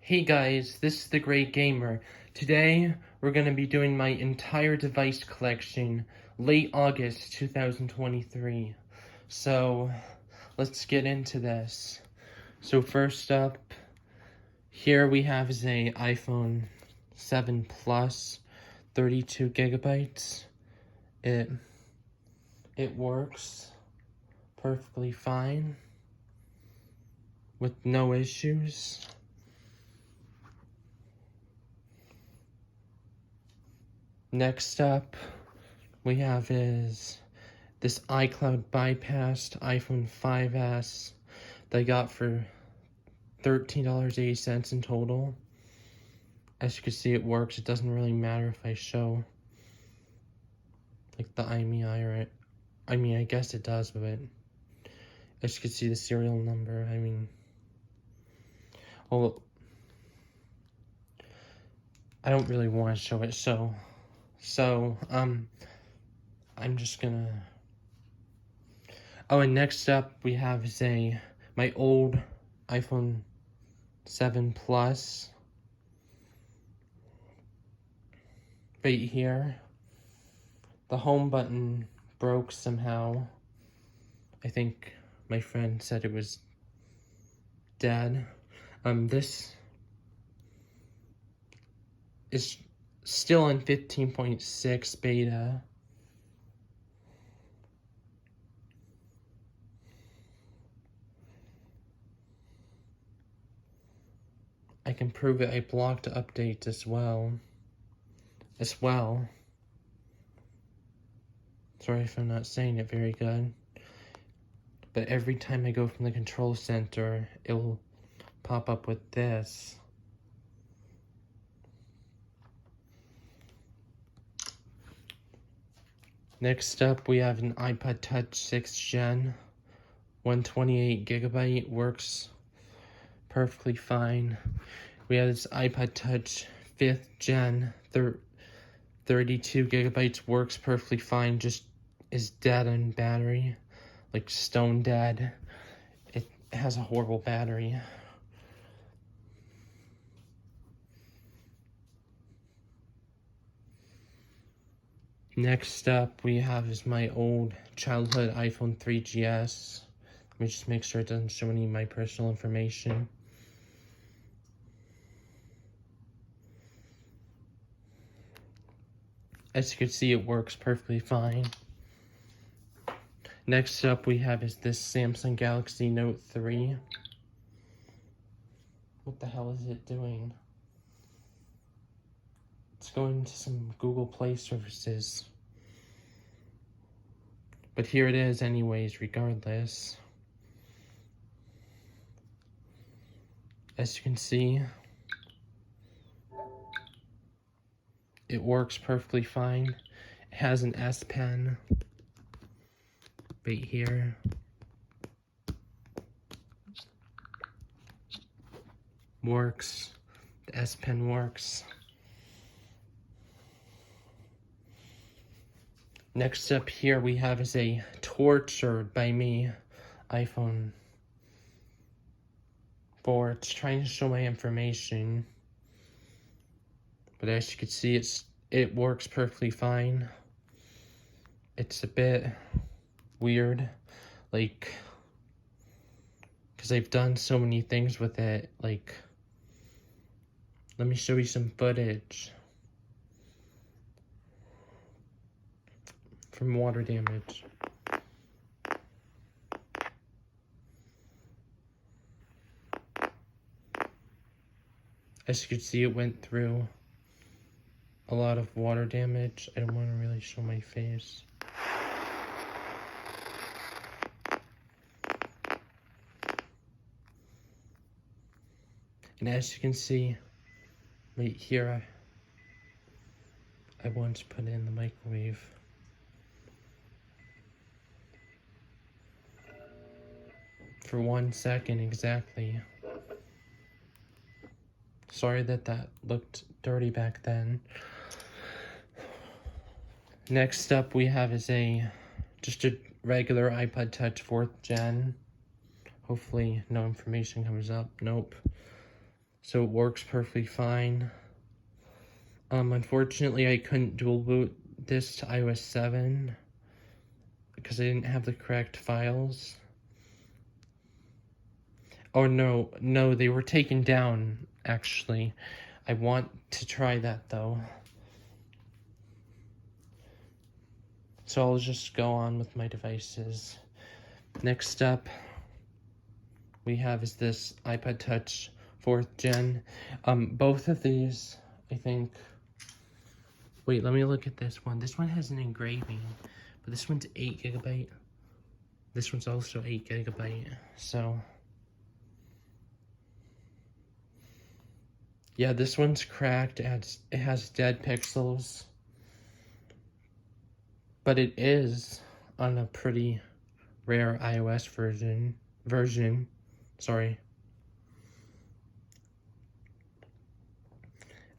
Hey guys, this is the Great Gamer. Today, we're going to be doing my entire device collection, late August 2023. So, let's get into this. So first up, here we have is a iPhone 7 Plus, 32 gigabytes. It works perfectly fine, with no issues. Next up, we have is this iCloud bypassed iPhone 5S that I got for $13.80 in total. As you can see, it works. It doesn't really matter if I show like the IMEI or it. I mean, I guess it does, but as you can see, the serial number. I mean, well, I don't really want to show it, so I'm just gonna. Oh, and next up we have is my old iPhone 7 Plus. Right here, the home button broke somehow. I think my friend said it was dead. This is still in 15.6 beta. I can prove it. I blocked updates as well. Sorry if I'm not saying it very good. But every time I go from the control center, it will pop up with this. Next up, we have an iPod Touch 6th Gen. 128 gigabyte, works perfectly fine. We have this iPod Touch 5th Gen. 32 gigabytes, works perfectly fine, just is dead on battery. Like stone dead. It has a horrible battery. Next up we have is my old childhood iPhone 3GS. Let me just make sure it doesn't show any of my personal information. As you can see, it works perfectly fine. Next up we have is this Samsung Galaxy Note 3. What the hell is it doing? It's going to some Google Play services. But here it is anyways, regardless. As you can see, it works perfectly fine. It has an S Pen right here. Works. The S Pen works. Next up here we have is a tortured by me iPhone 4. It's trying to show my information. But as you can see, it works perfectly fine. It's a bit weird, like, because I've done so many things with it. Like, let me show you some footage from water damage. As you can see, it went through a lot of water damage. I don't want to really show my face. And as you can see, right here, I once put it in the microwave. For 1 second exactly. Sorry that looked dirty back then. Next up we have is just a regular iPod Touch 4th Gen. Hopefully no information comes up. Nope. so it works perfectly fine. Unfortunately, I couldn't dual boot this to iOS 7 because I didn't have the correct files. Oh no, they were taken down, actually. I want to try that though. So I'll just go on with my devices. Next up we have is this iPod Touch 4th Gen. Both of these, I think... Wait, let me look at this one. This one has an engraving, but this one's 8 GB. This one's also 8 GB, so... Yeah, this one's cracked. It has dead pixels. But it is on a pretty rare iOS version. Sorry.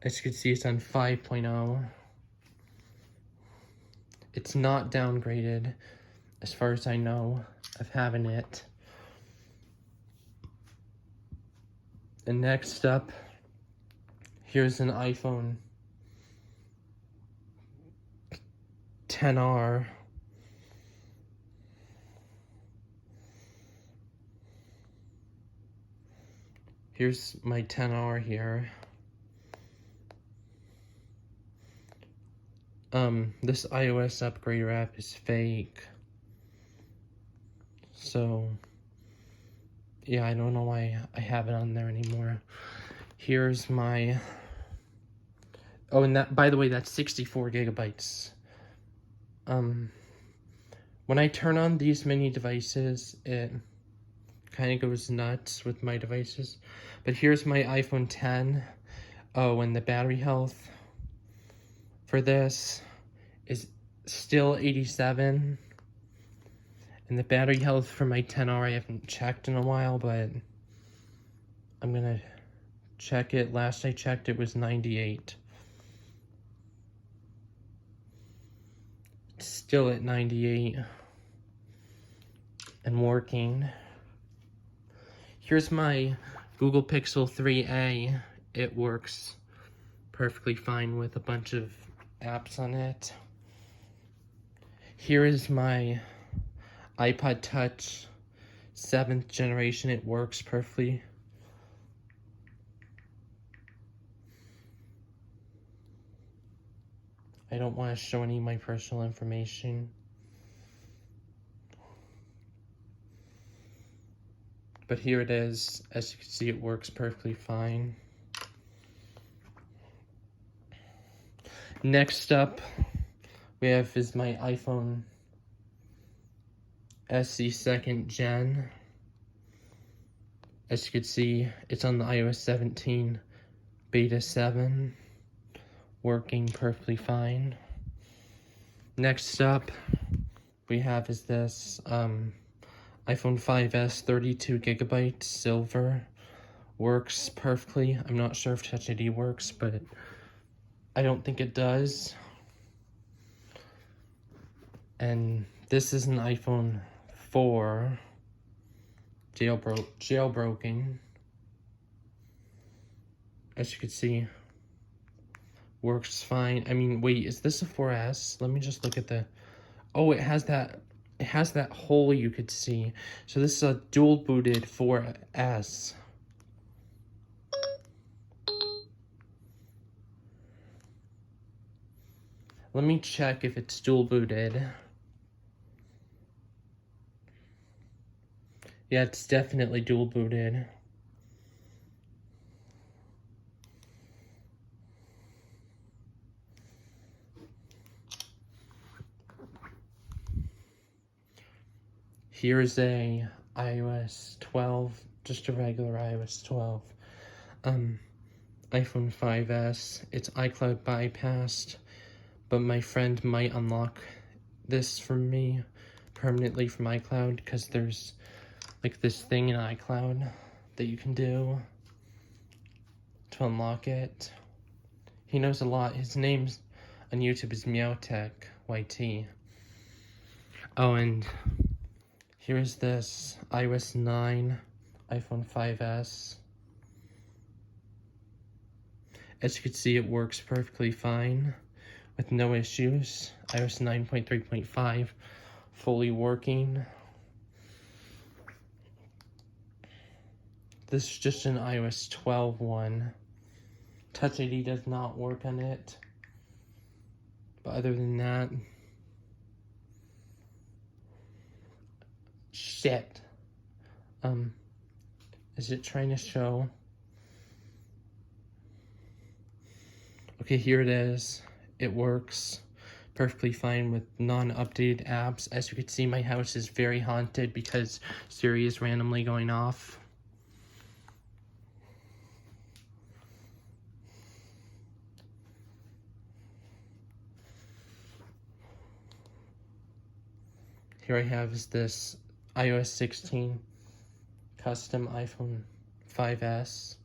As you can see, it's on 5.0. It's not downgraded, as far as I know, of having it. And next up, here's an iPhone XR. Here's my XR here. This iOS upgrader app is fake. So, yeah, I don't know why I have it on there anymore. Here's my... Oh, and that, by the way, that's 64 gigabytes. When I turn on these mini devices, it kind of goes nuts with my devices. But here's my iPhone 10. Oh, and the battery health for this is still 87. And the battery health for my XR I haven't checked in a while, but I'm gonna check it. Last I checked, it was 98. It's still at 98 and working. Here's my Google Pixel 3a. It works perfectly fine with a bunch of apps on it. Here is my iPod Touch 7th generation. It works perfectly. I don't want to show any of my personal information. But here it is. As you can see, it works perfectly fine. Next up, we have is my iPhone SE 2nd Gen. As you can see, it's on the iOS 17 Beta 7. Working perfectly fine. Next up, we have is this iPhone 5S 32 gigabyte silver. Works perfectly. I'm not sure if Touch ID works, but I don't think it does. And this is an iPhone 4 jailbroken. As you can see, works fine. I mean, wait, is this a 4S? Let me just look at the... Oh, it has that hole you could see. So this is a dual booted 4S. Let me check if it's dual booted. Yeah, it's definitely dual booted. Here's a iOS 12, just a regular iOS 12. iPhone 5S. It's iCloud bypassed, but my friend might unlock this for me permanently from iCloud because there's like this thing in iCloud that you can do to unlock it. He knows a lot. His name's on YouTube is Meowtech YT. Oh, and here's this iOS 9 iPhone 5S. As you can see, it works perfectly fine with no issues. iOS 9.3.5 fully working. This is just an iOS 12 one. Touch ID does not work on it. But other than that, shit. Is it trying to show? Okay, here it is. It works perfectly fine with non-updated apps. As you can see, my house is very haunted because Siri is randomly going off. Here I have is this iOS 16 custom iPhone 5S.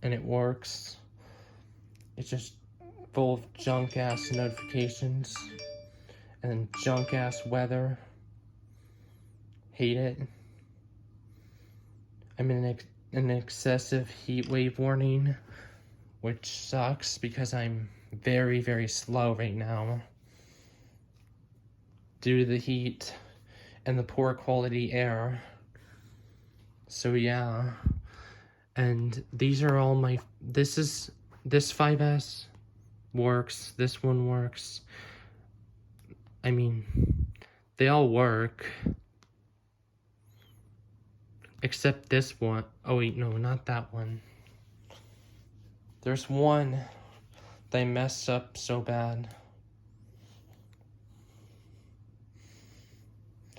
And it works. It's just full of junk ass notifications and junk ass weather. Hate it. I'm in an excessive heat wave warning, which sucks because I'm very, very slow right now due to the heat and the poor quality air. So yeah. And these are all my, this 5S works, this one works. I mean, they all work. Except this one. Oh wait, no, not that one. There's one that I messed up so bad.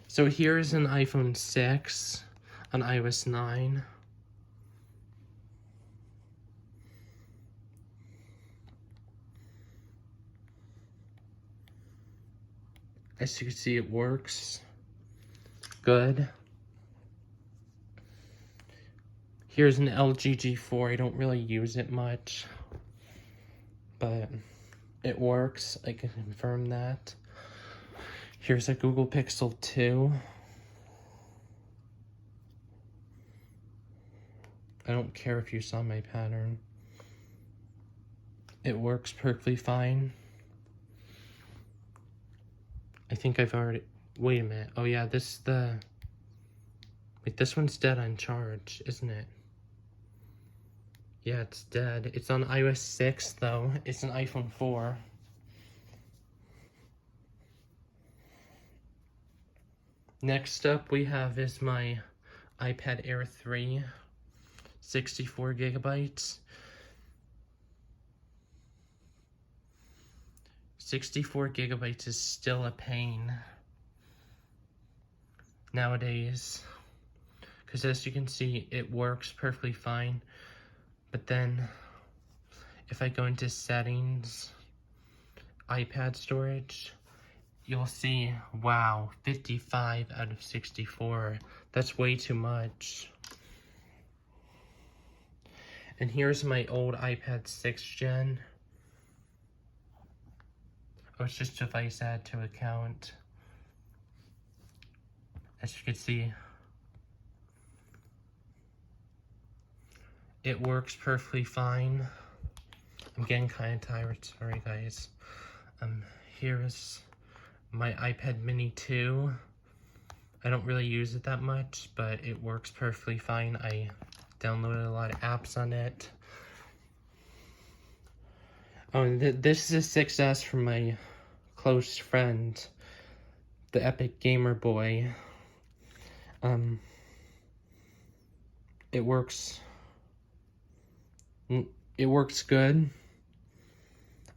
So here's an iPhone 6 on iOS 9. As you can see, it works good. Here's an LG G4. I don't really use it much, but it works. I can confirm that. Here's a Google Pixel 2. I don't care if you saw my pattern. It works perfectly fine. I think I've already, wait a minute. Oh yeah, this one's dead on charge, isn't it? Yeah, it's dead. It's on iOS 6 though. It's an iPhone 4. Next up we have is my iPad Air 3, 64 gigabytes. 64 gigabytes is still a pain nowadays, because as you can see, it works perfectly fine. But then, if I go into settings, iPad storage, you'll see, wow, 55 out of 64. That's way too much. And here's my old iPad 6th gen. Oh, it's just device add to account. As you can see, it works perfectly fine. I'm getting kind of tired, sorry guys. Here's my iPad Mini 2. I don't really use it that much, but it works perfectly fine. I downloaded a lot of apps on it. Oh, and this is a 6S from my close friend, the Epic Gamer Boy. It works good.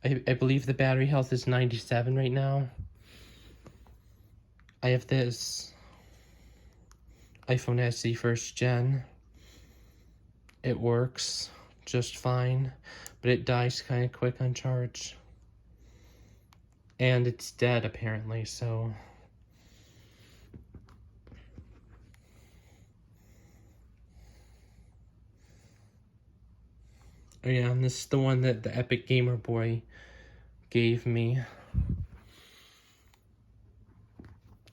I believe the battery health is 97 right now. I have this iPhone SE 1st gen. It works just fine, but it dies kind of quick on charge. And it's dead apparently, so. Oh yeah, and this is the one that the Epic Gamer Boy gave me.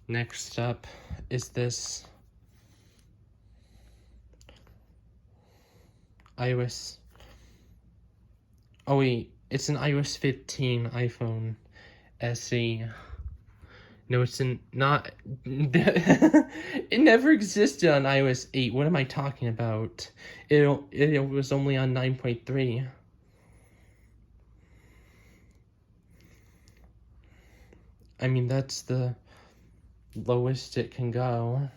Next up is this iOS. Oh wait, it's an iOS 15 iPhone SE. No, it's not. It never existed on iOS 8. What am I talking about? It was only on 9.3. I mean, that's the lowest it can go.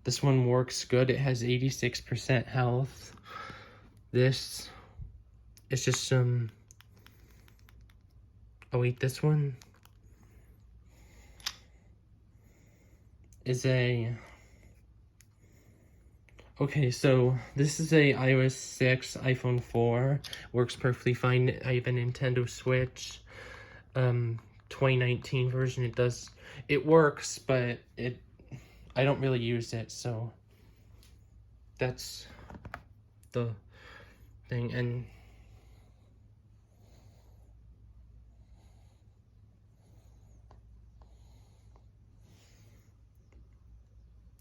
This one works good. It has 86% health. This is just some... Oh wait, this one is a... Okay, so this is a iOS 6, iPhone 4. Works perfectly fine. I have a Nintendo Switch 2019 version. It works, but I don't really use it, so that's the thing. And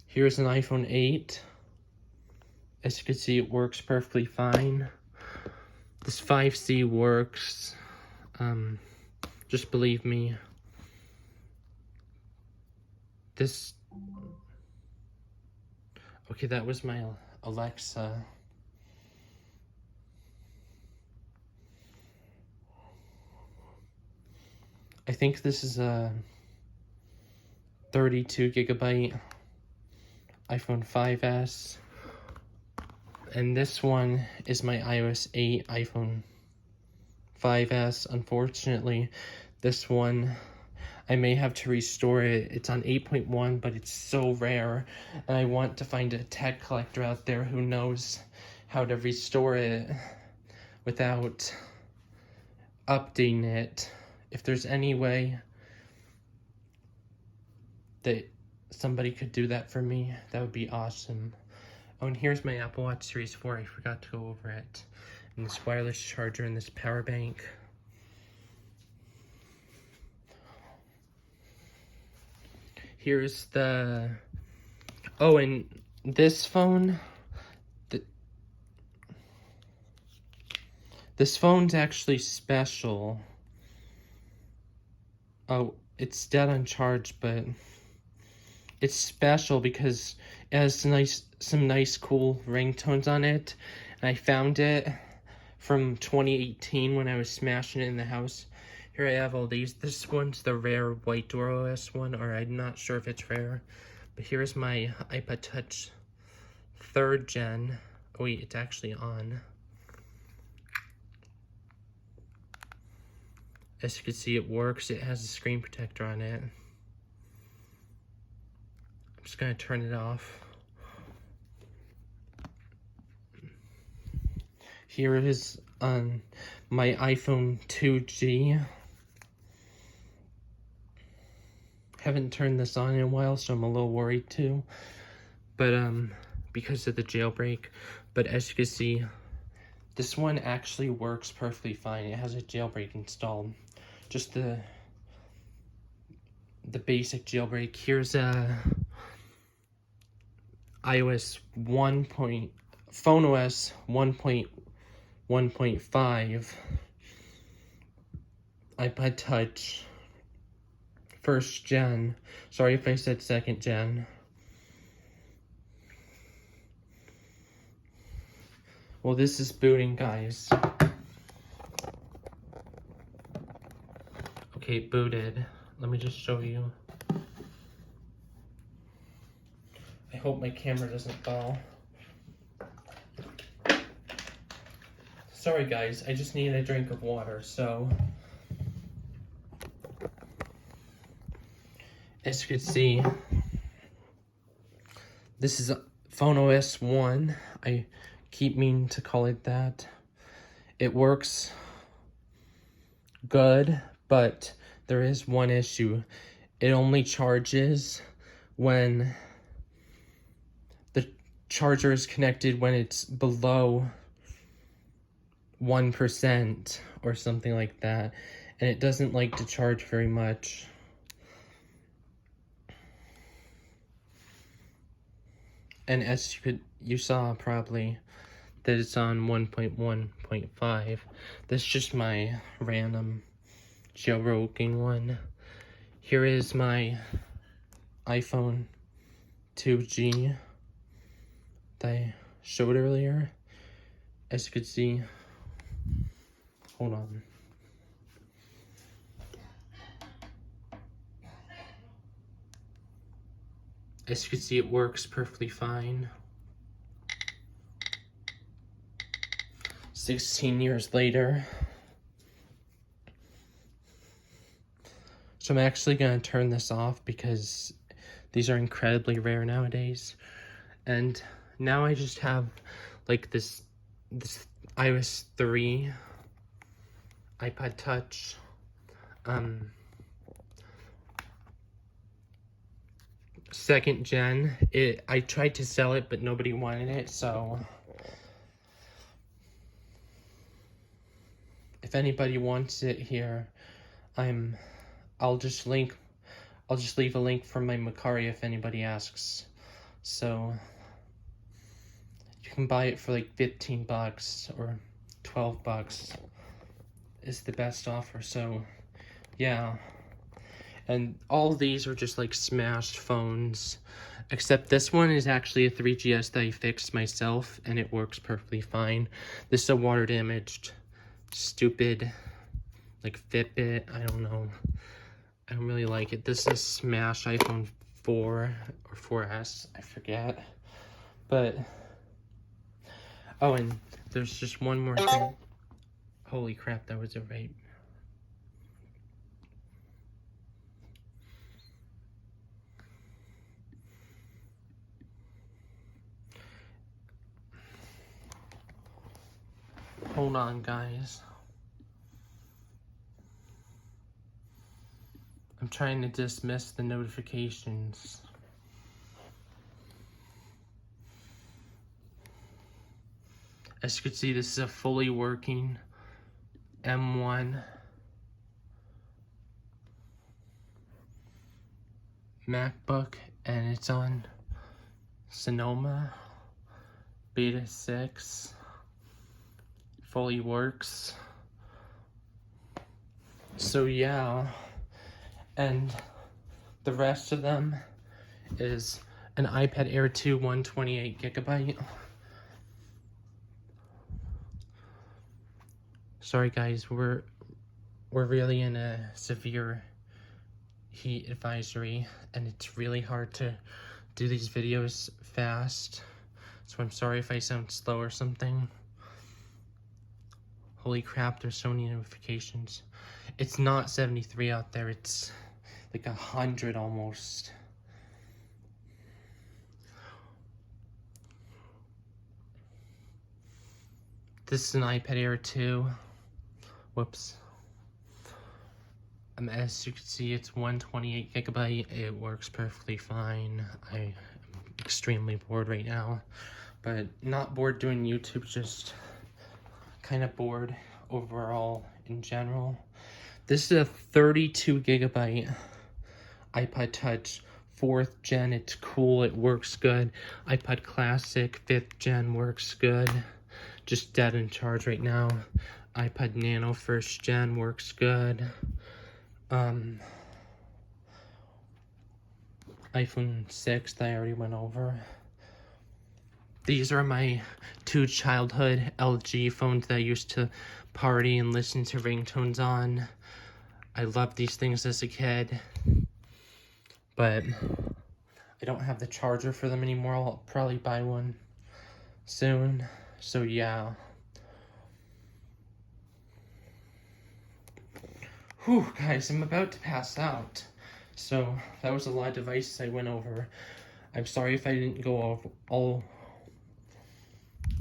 here's an iPhone 8. As you can see, it works perfectly fine. This 5C works. Just believe me. This... Okay, that was my Alexa. I think this is a 32GB iPhone 5S. And this one is my iOS 8 iPhone 5S. Unfortunately, this one, I may have to restore it. It's on 8.1, but it's so rare. And I want to find a tech collector out there who knows how to restore it without updating it. If there's any way that somebody could do that for me, that would be awesome. Oh, and here's my Apple Watch Series 4. I forgot to go over it. And this wireless charger and this power bank. Here's the... Oh, and this phone... This phone's actually special. Oh, it's dead on charge, but... It's special because it has some nice cool ringtones on it. And I found it from 2018 when I was smashing it in the house. Here I have all these. This one's the rare White Door OS one, or I'm not sure if it's rare. But here's my iPod Touch 3rd gen. Oh wait, it's actually on. As you can see, it works. It has a screen protector on it. I'm just gonna turn it off. Here it is on my iPhone 2G. Haven't turned this on in a while, so I'm a little worried too. But because of the jailbreak. But as you can see, this one actually works perfectly fine. It has a jailbreak installed. Just the basic jailbreak. Here's a iOS Phone OS 1.1.5 iPod Touch 1st gen. Sorry if I said 2nd gen. Well, this is booting, guys. Okay, booted. Let me just show you. I hope my camera doesn't fall. Sorry guys, I just needed a drink of water, so. As you can see, this is Phone OS 1. I keep meaning to call it that. It works good, but there is one issue. It only charges when the charger is connected when it's below 1% or something like that, and it doesn't like to charge very much. And as you saw probably that it's on 1.1.5. That's just my random jailbroken one. Here is my iPhone 2G that I showed earlier. As you can see, hold on. As you can see, it works perfectly fine. 16 years later. So I'm actually going to turn this off because these are incredibly rare nowadays. And now I just have like this iOS 3 iPod Touch. Second gen. I tried to sell it, but nobody wanted it, so if anybody wants it here, I'll just leave a link from my Mercari if anybody asks. So you can buy it for like 15 bucks or 12 bucks is the best offer. So yeah. And all of these are just like smashed phones, except this one is actually a 3GS that I fixed myself and it works perfectly fine. This is a water damaged, stupid, like Fitbit. I don't know. I don't really like it. This is a smashed iPhone 4 or 4S. I forget. But, oh, and there's just one more thing. Holy crap, that was a rape. Hold on, guys. I'm trying to dismiss the notifications. As you can see, this is a fully working M1 MacBook, and it's on Sonoma Beta 6. Fully works. So yeah, and the rest of them is an iPad Air 2 128 gigabyte. Sorry guys, we're really in a severe heat advisory and it's really hard to do these videos fast. So I'm sorry if I sound slow or something. Holy crap, there's so many notifications. It's not 73 out there, it's like 100 almost. This is an iPad Air 2. Whoops. As you can see, it's 128 gigabyte. It works perfectly fine. I am extremely bored right now, but not bored doing YouTube, just kind of bored overall in general. This is a 32 gigabyte iPod Touch 4th gen. It's cool, it works good. iPod Classic 5th gen works good. Just dead in charge right now. iPod Nano 1st gen works good. iPhone 6 that I already went over. These are my two childhood LG phones that I used to party and listen to ringtones on. I loved these things as a kid, but I don't have the charger for them anymore. I'll probably buy one soon. So yeah. Whew, guys, I'm about to pass out. So that was a lot of devices I went over. I'm sorry if I didn't go over all.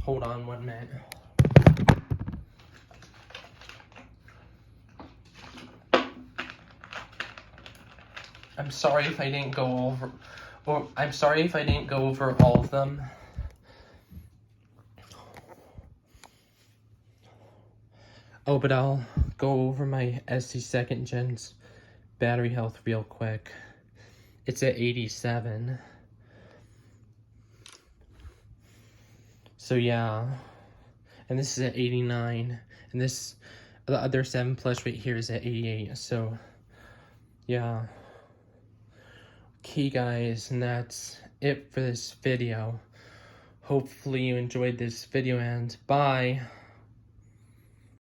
Hold on 1 minute. I'm sorry if I didn't go over, or I'm sorry if I didn't go over all of them. Oh, but I'll go over my SD 2nd gen's battery health real quick. It's at 87. So yeah, and this is at 89, and this, the other 7 Plus right here is at 88, so yeah. Okay guys, and that's it for this video. Hopefully you enjoyed this video, and bye!